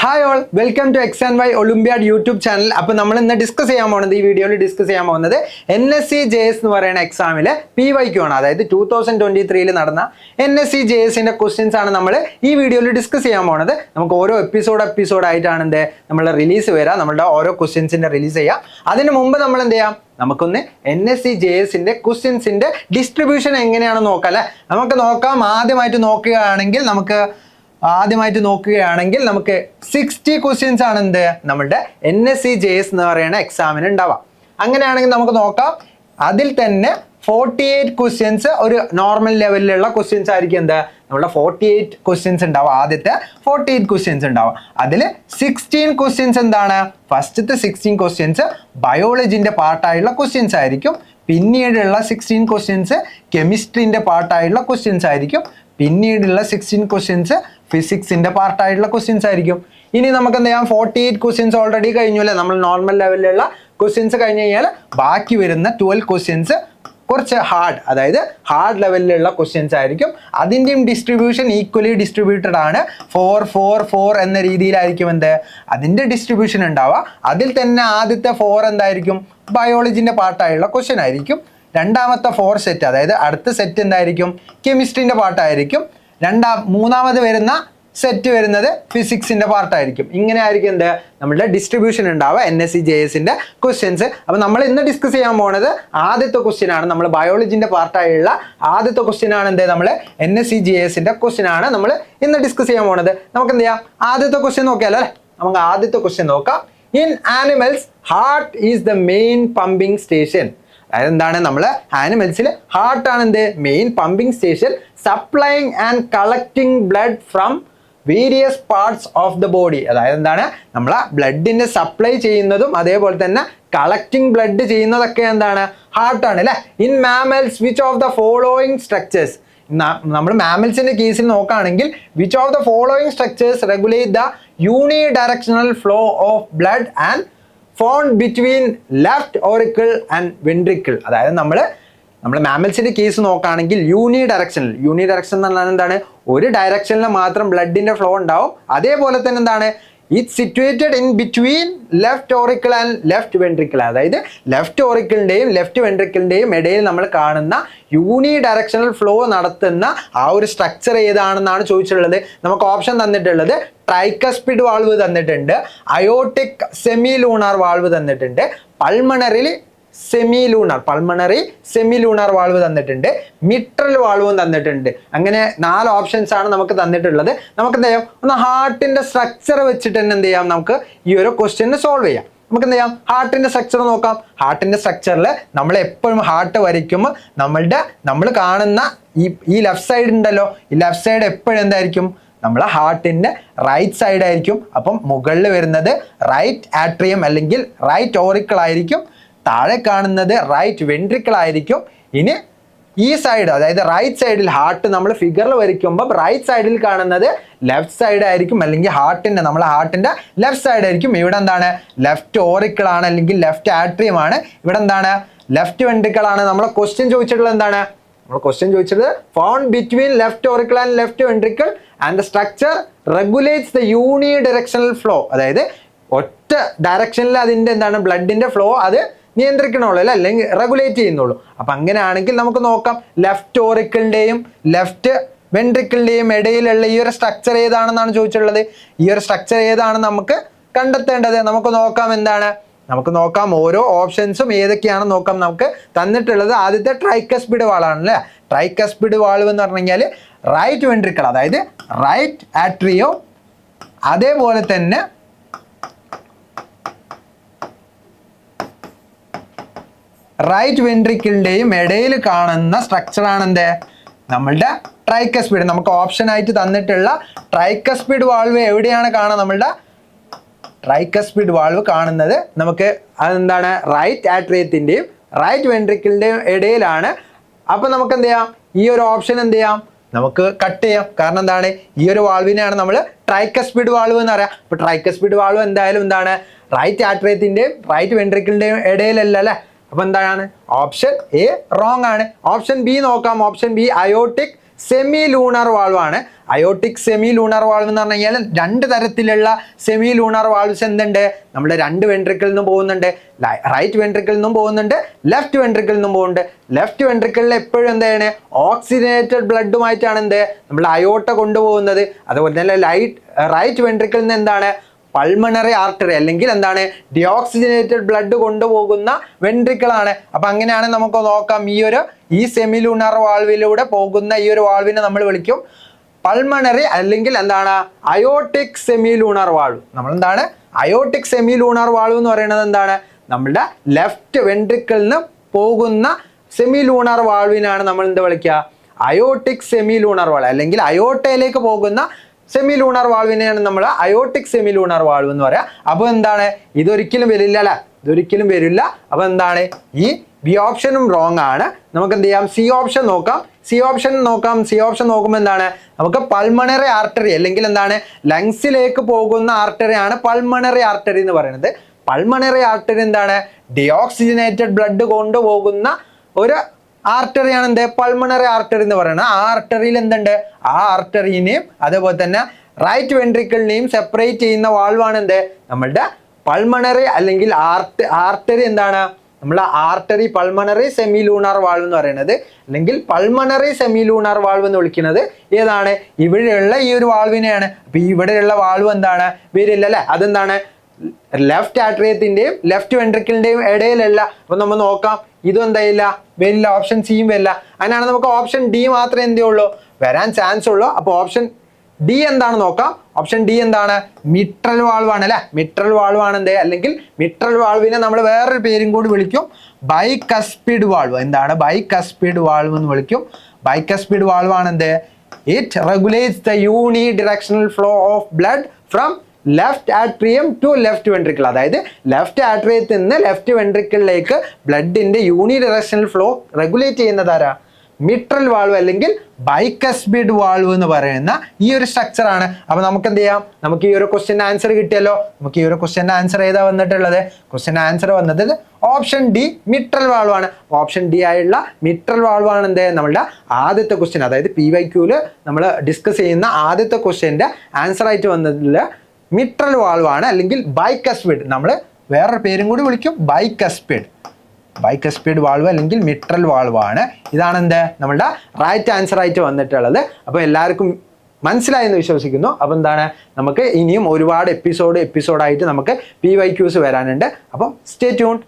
Hi all, welcome to X and Y olympiad YouTube channel. അപ്പോൾ നമ്മൾ ഇന്ന് discuss ചെയ്യാൻ പോകുന്നത്, ഈ വീഡിയോയിൽ ഡിസ്കസ് ചെയ്യാൻ പോകുന്നത് NSC-JS എന്ന് പറയുന്ന എക്സാമിൽ PYQ ആണ്. അതായത് 2023 നടന്ന NSC-JSന്റെ ക്വസ്റ്റ്യൻസ് ആണ് നമ്മൾ ഈ വീഡിയോയിൽ ഡിസ്കസ് ചെയ്യാൻ പോകുന്നത്. നമുക്ക് ഓരോ എപ്പിസോഡായിട്ടാണ് നമ്മൾ റിലീസ് വരിക, നമ്മളുടെ ഓരോ ക്വസ്റ്റ്യൻസിന്റെ റിലീസ് ചെയ്യാം. അതിന് മുമ്പ് നമ്മൾ എന്ത് ചെയ്യാം, നമുക്കൊന്ന് NSC-JSന്റെ ക്വസ്റ്റ്യൻസിന്റെ ഡിസ്ട്രിബ്യൂഷൻ എങ്ങനെയാണെന്ന് നോക്കാം അല്ലേ. നമുക്ക് നോക്കാം. ആദ്യമായിട്ട് നമുക്ക് 60 ക്വസ്റ്റ്യൻസ് ആണ് നമ്മളുടെ NSC-JS എന്ന് പറയുന്ന എക്സാമിന് ഉണ്ടാവാം. അങ്ങനെയാണെങ്കിൽ നമുക്ക് നോക്കാം. അതിൽ തന്നെ 48 ക്വസ്റ്റ്യൻസ് ഒരു നോർമൽ ലെവലിലുള്ള ക്വസ്റ്റ്യൻസ് ആയിരിക്കും. നമ്മുടെ 48 ക്വസ്റ്റ്യൻസ് ഉണ്ടാവും. ആദ്യത്തെ 48 ക്വസ്റ്റ്യൻസ് ഉണ്ടാവും. അതിൽ 16 ക്വസ്റ്റ്യൻസ് എന്താണ്, ഫസ്റ്റത്തെ 16 ക്വസ്റ്റ്യൻസ് ബയോളജിന്റെ പാർട്ടായുള്ള ക്വസ്റ്റ്യൻസ് ആയിരിക്കും. പിന്നീടുള്ള 16 ക്വസ്റ്റ്യൻസ് കെമിസ്ട്രിന്റെ പാർട്ടായുള്ള ക്വസ്റ്റ്യൻസ് ആയിരിക്കും. പിന്നീടുള്ള 16 ക്വസ്റ്റ്യൻസ് ഫിസിക്സിന്റെ പാർട്ടായിട്ടുള്ള ക്വസ്റ്റ്യൻസ് ആയിരിക്കും. ഇനി നമുക്ക് എന്ത് ചെയ്യാം, 48 ക്വസ്റ്റ്യൻസ് ഓൾറെഡി കഴിഞ്ഞു അല്ലേ. നമ്മൾ നോർമൽ ലെവലിലുള്ള ക്വസ്റ്റ്യൻസ് കഴിഞ്ഞ് കഴിഞ്ഞാൽ ബാക്കി വരുന്ന 12 ക്വസ്റ്റ്യൻസ് കുറച്ച് ഹാർഡ് ലെവലിലുള്ള ക്വസ്റ്റ്യൻസ് ആയിരിക്കും. അതിൻ്റെയും ഡിസ്ട്രിബ്യൂഷൻ ഈക്വലി ഡിസ്ട്രിബ്യൂട്ടഡ് ആണ്. 4 എന്ന രീതിയിലായിരിക്കും അതിൻ്റെ ഡിസ്ട്രിബ്യൂഷൻ ഉണ്ടാവുക. അതിൽ തന്നെ ആദ്യത്തെ 4 എന്തായിരിക്കും, ബയോളജിന്റെ പാർട്ടായുള്ള ക്വസ്റ്റ്യൻ ആയിരിക്കും. രണ്ടാമത്തെ 4 സെറ്റ്, അതായത് അടുത്ത സെറ്റ് എന്തായിരിക്കും, കെമിസ്ട്രിന്റെ പാർട്ടായിരിക്കും. മൂന്നാമത് വരുന്ന സെറ്റ് വരുന്നത് ഫിസിക്സിന്റെ പാർട്ടായിരിക്കും. ഇങ്ങനെ ആയിരിക്കും നമ്മളുടെ ഡിസ്ട്രിബ്യൂഷൻ ഉണ്ടാവുക NSC-JSന്റെ ക്വസ്റ്റ്യൻസ്. അപ്പൊ നമ്മൾ ഇന്ന് ഡിസ്കസ് ചെയ്യാൻ പോകുന്നത് ആദ്യത്തെ ക്വസ്റ്റ്യൻ ആണ്. നമ്മൾ ബയോളജിന്റെ പാർട്ടായുള്ള ആദ്യത്തെ ക്വസ്റ്റ്യൻ ആണ് നമ്മൾ NSC-JSന്റെ ക്വസ്റ്റ്യൻ ആണ് നമ്മൾ ഇന്ന് ഡിസ്കസ് ചെയ്യാൻ പോകുന്നത്. നമുക്ക് എന്ത് ചെയ്യാം, ആദ്യത്തെ ക്വസ്റ്റ്യൻ നോക്കിയാലോ അല്ലെ. നമുക്ക് ആദ്യത്തെ ക്വസ്റ്റ്യൻ നോക്കാം. In animals heart is the main pumping station. അതായത് എന്താണ്, നമ്മൾ ആനിമൽസിൽ ഹാർട്ടാണ് main pumping station, supplying and collecting blood from various parts of the body. അതായത് എന്താണ്, നമ്മളെ ബ്ലഡിന്റെ സപ്ലൈ ചെയ്യുന്നതും അതേപോലെ തന്നെ കളക്ടിങ് ബ്ലഡ് ചെയ്യുന്നതൊക്കെ എന്താണ്, ഹാർട്ടാണ് അല്ലെ. In mammals which of the following structures, നമ്മൾ മാമൽസിന്റെ കേസിൽ നോക്കുകയാണെങ്കിൽ which of the following structures regulate the uni directional flow of blood and font between left auricle and ventricle. അതായത് നമ്മൾ മാമൽസിന്റെ കേസ് നോക്കുകയാണെങ്കിൽ യൂണി ഡയറക്ഷൻ എന്ന് പറഞ്ഞാൽ എന്താണ്, ഒരു ഡയറക്ഷനിൽ മാത്രം ബ്ലഡിന്റെ ഫ്ലോ ഉണ്ടാവും. അതേപോലെ തന്നെ എന്താണ്, it situated in between left auricle and left ventricle. അതായത് ലെഫ്റ്റ് ഓറിക്കിളിന്റെയും ലെഫ്റ്റ് വെൻട്രിക്കിളിന്റെയും ഇടയിൽ നമ്മൾ കാണുന്ന യൂണി ഡയറക്ഷണൽ ഫ്ലോ നടത്തുന്ന ആ ഒരു സ്ട്രക്ചർ ഏതാണെന്നാണ് ചോദിച്ചിട്ടുള്ളത്. നമുക്ക് ഓപ്ഷൻ തന്നിട്ടുള്ളത് ട്രൈക്കസ്പിഡ് വാൾവ് തന്നിട്ടുണ്ട്, അയോട്ടിക് സെമി ലൂണാർ വാൾവ് തന്നിട്ടുണ്ട്, പൾമണറി സെമി ലൂണാർ വാൾവ് തന്നിട്ടുണ്ട്, മിട്രൽ വാൾവും തന്നിട്ടുണ്ട്. അങ്ങനെ 4 ഓപ്ഷൻസ് ആണ് നമുക്ക് തന്നിട്ടുള്ളത്. നമുക്ക് എന്ത് ചെയ്യാം, ഒന്ന് ഹാർട്ടിന്റെ സ്ട്രക്ചർ വെച്ചിട്ട് തന്നെ എന്ത് ചെയ്യാം, നമുക്ക് ഈ ഒരു ക്വസ്റ്റ്യൻ സോൾവ് ചെയ്യാം. നമുക്ക് എന്ത് ചെയ്യാം, ഹാർട്ടിന്റെ സ്ട്രക്ചർ നോക്കാം. ഹാർട്ടിന്റെ സ്ട്രക്ചറിൽ നമ്മൾ എപ്പോഴും ഹാർട്ട് വരയ്ക്കുമ്പോൾ നമ്മൾ കാണുന്ന ഈ ലെഫ്റ്റ് സൈഡ് ഉണ്ടല്ലോ, ഈ ലെഫ്റ്റ് സൈഡ് എപ്പോഴും എന്തായിരിക്കും, നമ്മളെ ഹാർട്ടിന്റെ റൈറ്റ് സൈഡ് ആയിരിക്കും. അപ്പം മുകളിൽ വരുന്നത് റൈറ്റ് ആട്രിയം അല്ലെങ്കിൽ റൈറ്റ് ഓറിക്കിൾ ആയിരിക്കും. താഴെ കാണുന്നത് റൈറ്റ് വെൻട്രിക്കിൾ ആയിരിക്കും. ഇനി ഈ സൈഡ്, അതായത് റൈറ്റ് സൈഡിൽ ഹാർട്ട് നമ്മൾ ഫിഗറിൽ വരയ്ക്കുമ്പോൾ റൈറ്റ് സൈഡിൽ കാണുന്നത് ലെഫ്റ്റ് സൈഡ് ആയിരിക്കും, അല്ലെങ്കിൽ നമ്മളെ ഹാർട്ടിന്റെ ലെഫ്റ്റ് സൈഡ് ആയിരിക്കും. ഇവിടെ എന്താണ്, ലെഫ്റ്റ് ഓറിക്കിൾ ആണ് അല്ലെങ്കിൽ ലെഫ്റ്റ് ആട്രിയം ആണ്. ഇവിടെ എന്താണ്, ലെഫ്റ്റ് വെൻട്രിക്കിൾ ആണ്. നമ്മളെ ക്വസ്റ്റ്യൻ ചോദിച്ചിട്ടുള്ളത് എന്താണ്, found between left auricle and left ventricle and the structure regulates the uni directional flow. അതായത് ഒറ്റ ഡയറക്ഷനിൽ അതിന്റെ എന്താണ്, ബ്ലഡിന്റെ ഫ്ലോ അത് നിയന്ത്രിക്കണുള്ളൂ അല്ലെ, അല്ലെങ്കിൽ റെഗുലേറ്റ് ചെയ്യുന്നുള്ളൂ. അപ്പൊ അങ്ങനെയാണെങ്കിൽ നമുക്ക് നോക്കാം, ലെഫ്റ്റ് ഓറിക്കിളിന്റെയും ലെഫ്റ്റ് വെൻട്രിക്കിളിന്റെയും ഇടയിലുള്ള ഈ ഒരു സ്ട്രക്ചർ ഏതാണെന്നാണ് ചോദിച്ചിട്ടുള്ളത്. ഈ ഒരു സ്ട്രക്ചർ ഏതാണ് നമുക്ക് കണ്ടെത്തേണ്ടത്. നമുക്ക് നോക്കാം, നമുക്ക് നോക്കാം ഓരോ ഓപ്ഷൻസും ഏതൊക്കെയാണെന്ന് നോക്കാം. നമുക്ക് തന്നിട്ടുള്ളത് ആദ്യത്തെ ട്രൈക്കസ്പിഡ് വാളാണ് അല്ലേ. ട്രൈക്കസ്പിഡ് വാൾവ് എന്ന് പറഞ്ഞു കഴിഞ്ഞാൽ റൈറ്റ് വെൻട്രിക്കിൾ, അതായത് റൈറ്റ് ആട്രിയോ, അതേപോലെ തന്നെ റൈറ്റ് വെൻട്രിക്കിളിന്റെയും ഇടയിൽ കാണുന്ന സ്ട്രക്ചറാണ് നമ്മളുടെ ട്രൈക്കസ്പിഡ്. നമുക്ക് ഓപ്ഷൻ ആയിട്ട് തന്നിട്ടുള്ള ട്രൈക്കസ്പിഡ് വാൾവ് എവിടെയാണ് കാണുക, നമ്മളുടെ ട്രൈക്കസ്പിഡ് വാൾവ് കാണുന്നത് നമുക്ക് അതെന്താണ്, റൈറ്റ് ആട്രിയത്തിന്റെയും റൈറ്റ് വെൻട്രിക്കിളിന്റെയും ഇടയിലാണ്. അപ്പൊ നമുക്ക് എന്ത് ചെയ്യാം, ഈ ഒരു ഓപ്ഷൻ എന്ത് ചെയ്യാം, നമുക്ക് കട്ട് ചെയ്യാം. കാരണം എന്താണ്, ഈ ഒരു വാൾവിനെയാണ് നമ്മൾ ട്രൈക്കസ്പിഡ് വാൾവ് എന്ന് പറയാം. അപ്പൊ ട്രൈക്കസ്പിഡ് വാൾവ് എന്തായാലും എന്താണ്, റൈറ്റ് ആട്രിയത്തിന്റെയും റൈറ്റ് വെൻട്രിക്കിളിന്റെയും ഇടയിലല്ല അല്ലെ. അപ്പൊ എന്താണ്, ഓപ്ഷൻ എ റോങ് ആണ്. ഓപ്ഷൻ ബി നോക്കാം. Option B aortic semi lunar valve ആണ്. അയോട്ടിക് സെമി ലൂണർ വാൾവ് എന്ന് പറഞ്ഞു കഴിഞ്ഞാൽ രണ്ട് തരത്തിലുള്ള സെമി ലൂണർ വാൾവ്സ് എന്തുണ്ട്, നമ്മുടെ രണ്ട് വെൻട്രിക്കിളിൽ നിന്നും പോകുന്നുണ്ട്. റൈറ്റ് വെൻട്രിക്കിളിൽ നിന്നും പോകുന്നുണ്ട്, ലെഫ്റ്റ് വെൻട്രിക്കിളിൽ നിന്നും പോകുന്നുണ്ട്. ലെഫ്റ്റ് വെൻട്രിക്കിളിൽ എപ്പോഴും എന്താണ്, ഓക്സിജനേറ്റഡ് ബ്ലഡുമായിട്ടാണ് നമ്മൾ അയോട്ട കൊണ്ടുപോകുന്നത്. അതുപോലെ തന്നെ റൈറ്റ് വെൻട്രിക്കിളിൽ നിന്ന് എന്താണ്, പൾമണറി ആർട്ടറി അല്ലെങ്കിൽ എന്താണ്, ഡിയോക്സിജനേറ്റഡ് ബ്ലഡ് കൊണ്ടുപോകുന്ന വെൻട്രിക്കിളാണ്. അപ്പൊ അങ്ങനെയാണ് നമുക്ക് നോക്കാം. ഈ സെമി ലൂണർ വാൾവിലൂടെ പോകുന്ന ഈ ഒരു വാൾവിനെ നമ്മൾ വിളിക്കും പൾമണറി അല്ലെങ്കിൽ എന്താണ്, അയോട്ടിക് സെമി ലൂണർ വാൾവ്. നമ്മൾ എന്താണ്, അയോട്ടിക് സെമി ലൂണർ വാൾവ് എന്ന് പറയുന്നത് എന്താണ്, നമ്മുടെ ലെഫ്റ്റ് വെൻട്രിക്കിളിൽ നിന്ന് പോകുന്ന സെമി ലൂണർ വാൾവിനാണ് നമ്മൾ എന്ത് വിളിക്കുക, അയോട്ടിക് സെമി ലൂണർ വാൾവ് അല്ലെങ്കിൽ അയോട്ടയിലേക്ക് പോകുന്ന സെമി ലൂണർ വാൾവിനെയാണ് നമ്മൾ അയോട്ടിക് സെമി ലൂണർ വാൾവ് എന്ന് പറയാം. അപ്പോൾ എന്താണ്, ഇതൊരിക്കലും വരില്ല അല്ലെ, ഇതൊരിക്കലും വരില്ല. അപ്പോൾ എന്താണ്, ഈ ബി ഓപ്ഷനും റോങ് ആണ്. നമുക്ക് എന്ത് ചെയ്യാം, സി ഓപ്ഷൻ നോക്കാം. സി ഓപ്ഷൻ നോക്കുമ്പോൾ എന്താണ്, നമുക്ക് പൾമണറി ആർട്ടറി അല്ലെങ്കിൽ എന്താണ്, ലങ്സിലേക്ക് പോകുന്ന ആർട്ടറിയാണ് പൾമണറി ആർട്ടറി എന്ന് പറയുന്നത്. പൾമണറി ആർട്ടറി എന്താണ്, ഡിയോക്സിജനേറ്റഡ് ബ്ലഡ് കൊണ്ടുപോകുന്ന ഒരു ആർട്ടറിയാണ് എന്ത്, പൾമണറി ആർട്ടറി എന്ന് പറയുന്നത്. ആ ആർട്ടറിയിൽ എന്തുണ്ട്, ആ ആർട്ടറിനെയും അതേപോലെ തന്നെ റൈറ്റ് വെൻട്രിക്കിളിനെയും സെപ്പറേറ്റ് ചെയ്യുന്ന വാൾവാണ് എന്ത്, നമ്മളുടെ പൾമണറി അല്ലെങ്കിൽ ആർട്ടറി എന്താണ്, നമ്മളെ artery pulmonary semi lunar valve എന്ന് പറയുന്നത് അല്ലെങ്കിൽ പൾമണറി സെമി ലൂണർ വാൾവ് എന്ന് വിളിക്കുന്നത് ഏതാണ്, ഇവിടെയുള്ള ഈ ഒരു വാൾവിനെയാണ്. അപ്പൊ ഇവിടെയുള്ള വാൾവ് എന്താണ്, വരില്ല അല്ലെ. അതെന്താണ്, ലെഫ്റ്റ് ആട്രിയത്തിന്റെയും ലെഫ്റ്റ് വെൻട്രിക്കിളിന്റെയും ഇടയിലല്ല. അപ്പൊ നമ്മൾ നോക്കാം, ഇതും എന്തായില്ല, വരില്ല. ഓപ്ഷൻ സിയും വരില്ല. അങ്ങനെയാണ് നമുക്ക് ഓപ്ഷൻ ഡി മാത്രമേ എന്തേ ഉള്ളൂ, വരാൻ ചാൻസ് ഉള്ളൂ. അപ്പൊ ഓപ്ഷൻ ഡി എന്താണ് നോക്കാം. ഓപ്ഷൻ ഡി എന്താണ്, മിട്രൽ വാൾവ് ആണ് അല്ലെ. മിട്രൽ വാൾവ് ആണ് എന്ത്, അല്ലെങ്കിൽ മിട്രൽ വാൾവിനെ നമ്മൾ വേറൊരു പേരും കൂടി വിളിക്കും, ബൈകസ്പിഡ് വാൾവ്. എന്താണ്, ബൈകസ്പിഡ് വാൾവ് എന്ന് വിളിക്കും. ബൈകസ്പിഡ് വാൾവ് ആണ് എന്ത്, it regulates the unidirectional flow of blood from left atrium to left ventricle. അതായത് ലെഫ്റ്റ് ആട്രിയത്തിൽ നിന്ന് ലെഫ്റ്റ് വെൻട്രിക്കിളിലേക്ക് ബ്ലഡിന്റെ യൂണി ഡയറക്ഷണൽ ഫ്ലോ റെഗുലേറ്റ് ചെയ്യുന്നതാരാ, മിട്രൽ വാൾവ് അല്ലെങ്കിൽ ബൈകസ്പിഡ് വാൾവ് എന്ന് പറയുന്ന ഈ ഒരു സ്ട്രക്ചർ ആണ്. അപ്പൊ നമുക്ക് എന്ത് ചെയ്യാം, നമുക്ക് ഈ ഒരു ക്വസ്റ്റ്യൻ ആൻസർ കിട്ടിയല്ലോ. നമുക്ക് ഈ ഒരു ക്വസ്റ്റ്യൻ ആൻസർ ഏതാ വന്നിട്ടുള്ളത്, ക്വസ്റ്റ്യൻ ആൻസർ വന്നത് ഓപ്ഷൻ ഡി മിട്രൽ വാൾവ് ആണ്. ഓപ്ഷൻ ഡി ആയുള്ള മിട്രൽ വാൾവ് ആണ് എന്ത്, നമ്മളുടെ ആദ്യത്തെ ക്വസ്റ്റ്യൻ, അതായത് PYQല് നമ്മൾ ഡിസ്കസ് ചെയ്യുന്ന ആദ്യത്തെ ക്വസ്റ്റ്യന്റെ ആൻസർ ആയിട്ട് വന്നതിൽ മിട്രൽ വാൾവ് ആണ് അല്ലെങ്കിൽ ബൈകസ്പിഡ്. നമ്മൾ വേറൊരു പേരും കൂടി വിളിക്കും, ബൈകസ്പിഡ് വാൾവ് അല്ലെങ്കിൽ മിട്രൽ വാൾവ് ആണ്. ഇതാണ് എന്ത്, നമ്മളുടെ റൈറ്റ് ആൻസർ ആയിട്ട് വന്നിട്ടുള്ളത്. അപ്പോൾ എല്ലാവർക്കും മനസ്സിലായെന്ന് വിശ്വസിക്കുന്നു. അപ്പോൾ എന്താണ്, നമുക്ക് ഇനിയും ഒരുപാട് എപ്പിസോഡായിട്ട് നമുക്ക് PYQs വരാനുണ്ട്. അപ്പം സ്റ്റേ ട്യൂൺഡ്.